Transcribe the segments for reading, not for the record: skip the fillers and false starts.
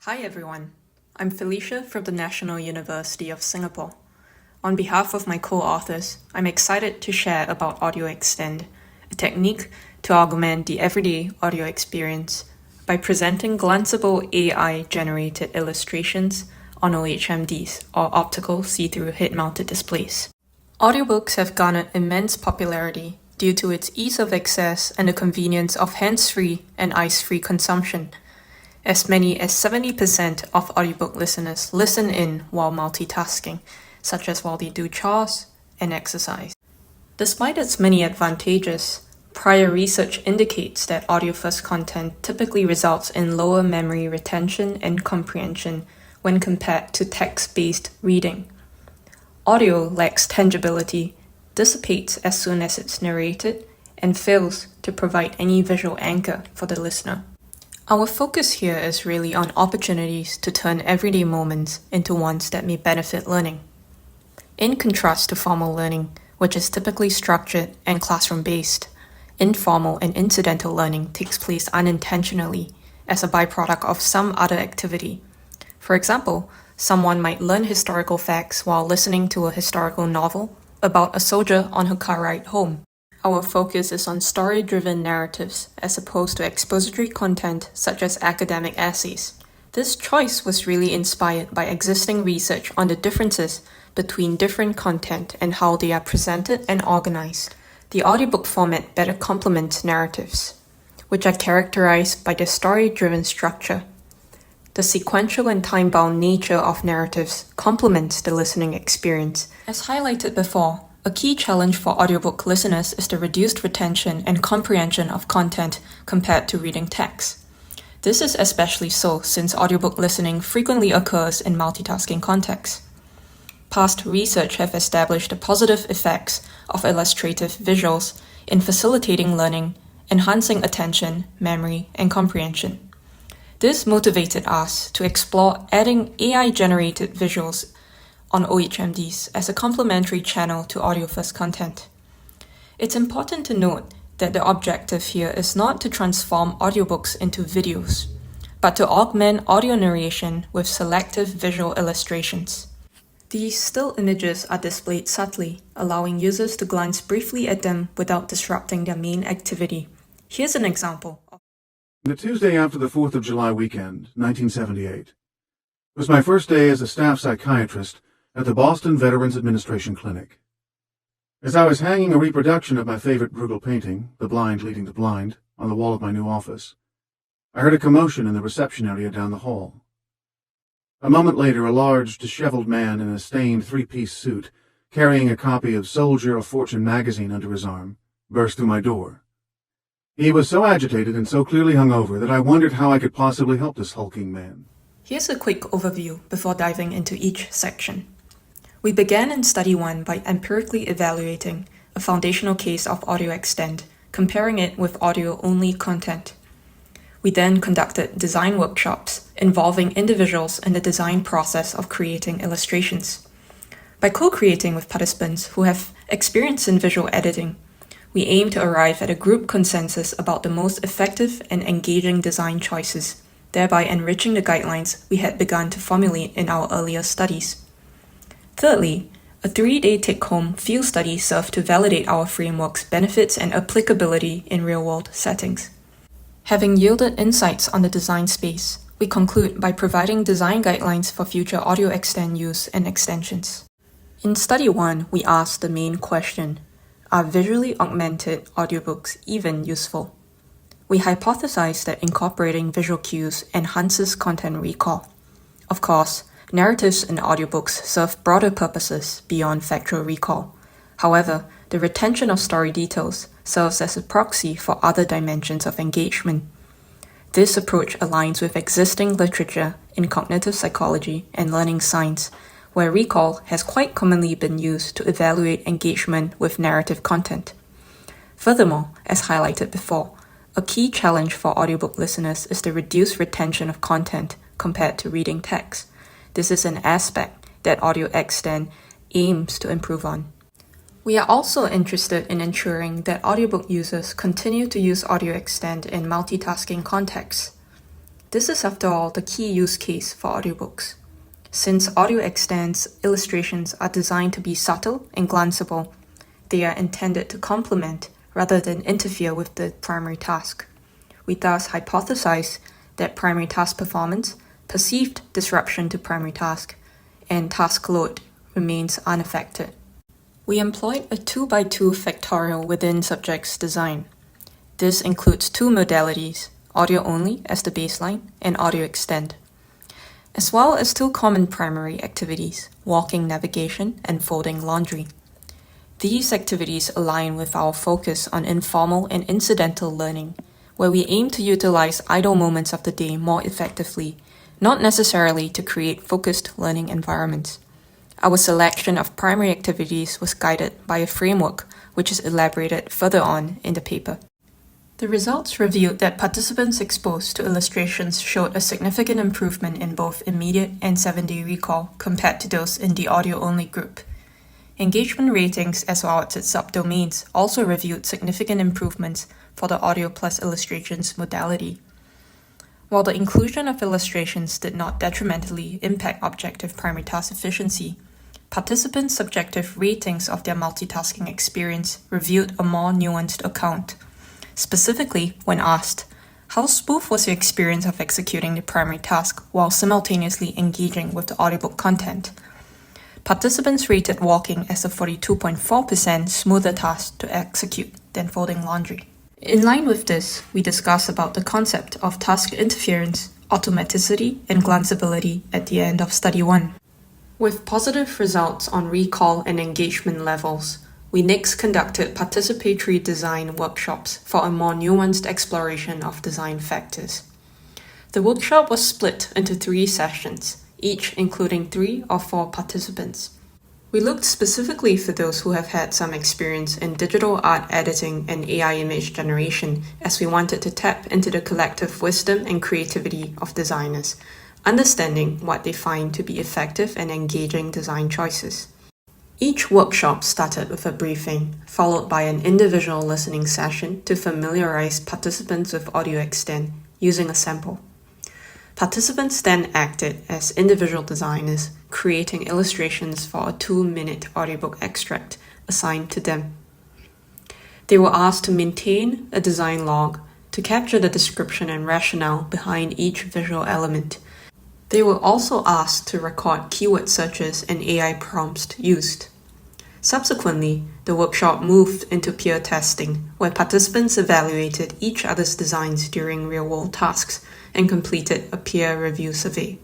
Hi everyone, I'm Felicia from the National University of Singapore. On behalf of my co-authors, I'm excited to share about AudioXtend, a technique to augment the everyday audio experience by presenting glanceable AI-generated illustrations on OHMDs, or optical see-through head-mounted displays. Audiobooks have garnered immense popularity due to its ease of access and the convenience of hands-free and eyes-free consumption. As many as 70% of audiobook listeners listen in while multitasking, such as while they do chores and exercise. Despite its many advantages, prior research indicates that audio-first content typically results in lower memory retention and comprehension when compared to text-based reading. Audio lacks tangibility, dissipates as soon as it's narrated, and fails to provide any visual anchor for the listener. Our focus here is really on opportunities to turn everyday moments into ones that may benefit learning. In contrast to formal learning, which is typically structured and classroom-based, informal and incidental learning takes place unintentionally as a byproduct of some other activity. For example, someone might learn historical facts while listening to a historical novel about a soldier on her car ride home. Our focus is on story-driven narratives as opposed to expository content such as academic essays. This choice was really inspired by existing research on the differences between different content and how they are presented and organized. The audiobook format better complements narratives, which are characterized by their story-driven structure. The sequential and time-bound nature of narratives complements the listening experience. As highlighted before, a key challenge for audiobook listeners is the reduced retention and comprehension of content compared to reading text. This is especially so since audiobook listening frequently occurs in multitasking contexts. Past research have established the positive effects of illustrative visuals in facilitating learning, enhancing attention, memory, and comprehension. This motivated us to explore adding AI-generated visuals on OHMDs as a complementary channel to audio-first content. It's important to note that the objective here is not to transform audiobooks into videos, but to augment audio narration with selective visual illustrations. These still images are displayed subtly, allowing users to glance briefly at them without disrupting their main activity. Here's an example. The Tuesday after the 4th of July weekend, 1978, was my first day as a staff psychiatrist at the Boston Veterans Administration Clinic. As I was hanging a reproduction of my favorite Bruegel painting, The Blind Leading the Blind, on the wall of my new office, I heard a commotion in the reception area down the hall. A moment later, a large, disheveled man in a stained three-piece suit, carrying a copy of Soldier of Fortune magazine under his arm, burst through my door. He was so agitated and so clearly hungover that I wondered how I could possibly help this hulking man. Here's a quick overview before diving into each section. We began in Study 1 by empirically evaluating a foundational case of AudioXtend, comparing it with audio-only content. We then conducted design workshops involving individuals in the design process of creating illustrations. By co-creating with participants who have experience in visual editing, we aim to arrive at a group consensus about the most effective and engaging design choices, thereby enriching the guidelines we had begun to formulate in our earlier studies. Thirdly, a 3-day take-home field study served to validate our framework's benefits and applicability in real-world settings. Having yielded insights on the design space, we conclude by providing design guidelines for future AudioXtend use and extensions. In Study 1, we asked the main question: are visually augmented audiobooks even useful? We hypothesized that incorporating visual cues enhances content recall. Of course, narratives in audiobooks serve broader purposes beyond factual recall. However, the retention of story details serves as a proxy for other dimensions of engagement. This approach aligns with existing literature in cognitive psychology and learning science, where recall has quite commonly been used to evaluate engagement with narrative content. Furthermore, as highlighted before, a key challenge for audiobook listeners is the reduced retention of content compared to reading text. This is an aspect that AudioXtend aims to improve on. We are also interested in ensuring that audiobook users continue to use AudioXtend in multitasking contexts. This is, after all, the key use case for audiobooks. Since AudioXtend's illustrations are designed to be subtle and glanceable, they are intended to complement rather than interfere with the primary task. We thus hypothesize that primary task performance, perceived disruption to primary task, and task load remains unaffected. We employed a 2x2 factorial within subject's design. This includes two modalities, audio only as the baseline and AudioXtend, as well as two common primary activities, walking navigation and folding laundry. These activities align with our focus on informal and incidental learning, where we aim to utilize idle moments of the day more effectively, not necessarily to create focused learning environments. Our selection of primary activities was guided by a framework which is elaborated further on in the paper. The results revealed that participants exposed to illustrations showed a significant improvement in both immediate and 7-day recall compared to those in the audio-only group. Engagement ratings as well as its subdomains also revealed significant improvements for the audio plus illustrations modality. While the inclusion of illustrations did not detrimentally impact objective primary task efficiency, participants' subjective ratings of their multitasking experience revealed a more nuanced account. Specifically, when asked, how smooth was your experience of executing the primary task while simultaneously engaging with the audiobook content? Participants rated walking as a 42.4% smoother task to execute than folding laundry. In line with this, we discussed about the concept of task interference, automaticity, and glanceability at the end of Study 1. With positive results on recall and engagement levels, we next conducted participatory design workshops for a more nuanced exploration of design factors. The workshop was split into 3 sessions, each including 3 or 4 participants. We looked specifically for those who have had some experience in digital art editing and AI image generation, as we wanted to tap into the collective wisdom and creativity of designers, understanding what they find to be effective and engaging design choices. Each workshop started with a briefing, followed by an individual listening session to familiarize participants with AudioXtend using a sample. Participants then acted as individual designers, creating illustrations for a 2-minute audiobook extract assigned to them. They were asked to maintain a design log to capture the description and rationale behind each visual element. They were also asked to record keyword searches and AI prompts used. Subsequently, the workshop moved into peer testing, where participants evaluated each other's designs during real-world tasks and completed a peer review survey.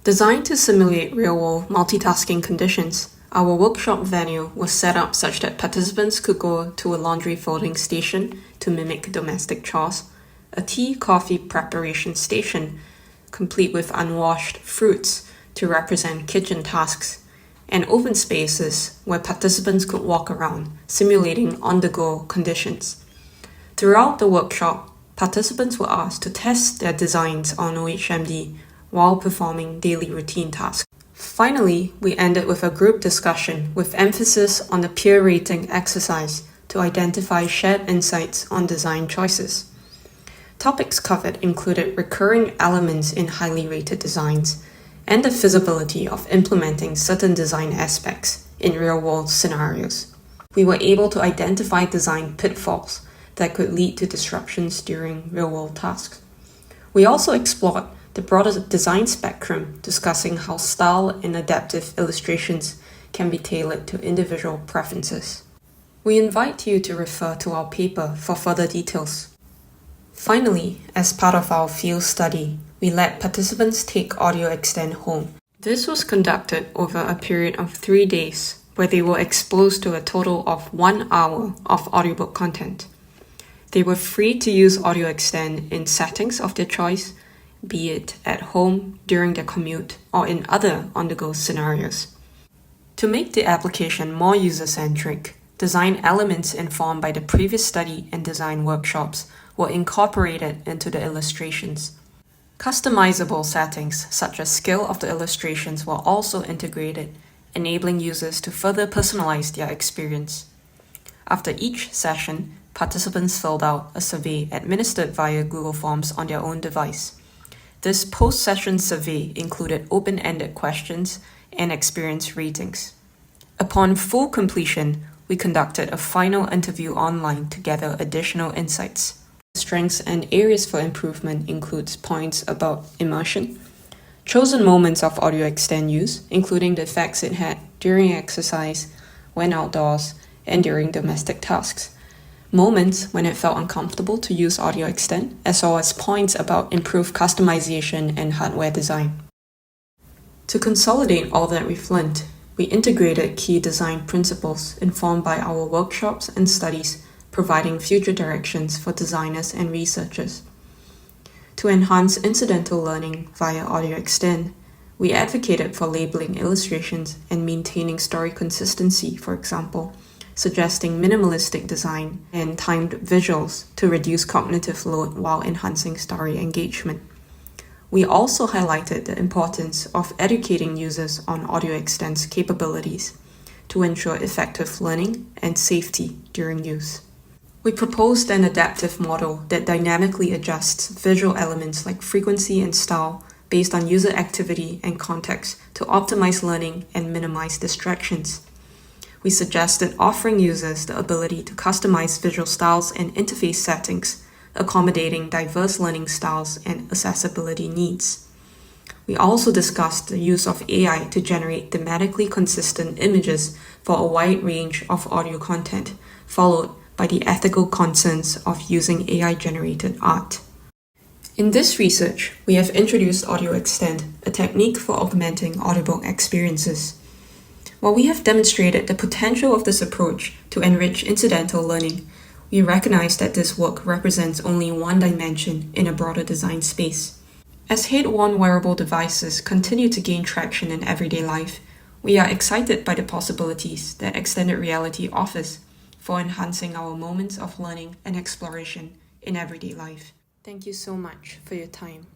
Designed to simulate real-world multitasking conditions, our workshop venue was set up such that participants could go to a laundry folding station to mimic domestic chores, a tea-coffee preparation station complete with unwashed fruits to represent kitchen tasks, and open spaces where participants could walk around, simulating on-the-go conditions. Throughout the workshop, participants were asked to test their designs on OHMD while performing daily routine tasks. Finally, we ended with a group discussion with emphasis on the peer rating exercise to identify shared insights on design choices. Topics covered included recurring elements in highly rated designs and the feasibility of implementing certain design aspects in real-world scenarios. We were able to identify design pitfalls that could lead to disruptions during real-world tasks. We also explored the broader design spectrum, discussing how style and adaptive illustrations can be tailored to individual preferences. We invite you to refer to our paper for further details. Finally, as part of our field study, we let participants take AudioXtend home. This was conducted over a period of 3 days, where they were exposed to a total of 1 hour of audiobook content. They were free to use AudioXtend in settings of their choice, be it at home, during their commute, or in other on-the-go scenarios. To make the application more user-centric, design elements informed by the previous study and design workshops were incorporated into the illustrations. Customizable settings, such as scale of the illustrations, were also integrated, enabling users to further personalize their experience. After each session, participants filled out a survey administered via Google Forms on their own device. This post-session survey included open-ended questions and experience ratings. Upon full completion, we conducted a final interview online to gather additional insights. Strengths and areas for improvement includes points about immersion, chosen moments of AudioXtend use, including the effects it had during exercise, when outdoors, and during domestic tasks, moments when it felt uncomfortable to use AudioXtend, as well as points about improved customization and hardware design. To consolidate all that we've learned, we integrated key design principles informed by our workshops and studies, providing future directions for designers and researchers. To enhance incidental learning via AudioXtend, we advocated for labeling illustrations and maintaining story consistency, for example, suggesting minimalistic design and timed visuals to reduce cognitive load while enhancing story engagement. We also highlighted the importance of educating users on AudioXtend's capabilities to ensure effective learning and safety during use. We proposed an adaptive model that dynamically adjusts visual elements like frequency and style based on user activity and context to optimize learning and minimize distractions. We suggested offering users the ability to customize visual styles and interface settings, accommodating diverse learning styles and accessibility needs. We also discussed the use of AI to generate thematically consistent images for a wide range of audio content, followed by the ethical concerns of using AI-generated art. In this research, we have introduced AudioXtend, a technique for augmenting audiobook experiences. While we have demonstrated the potential of this approach to enrich incidental learning, we recognize that this work represents only one dimension in a broader design space. As head-worn wearable devices continue to gain traction in everyday life, we are excited by the possibilities that extended reality offers for enhancing our moments of learning and exploration in everyday life. Thank you so much for your time.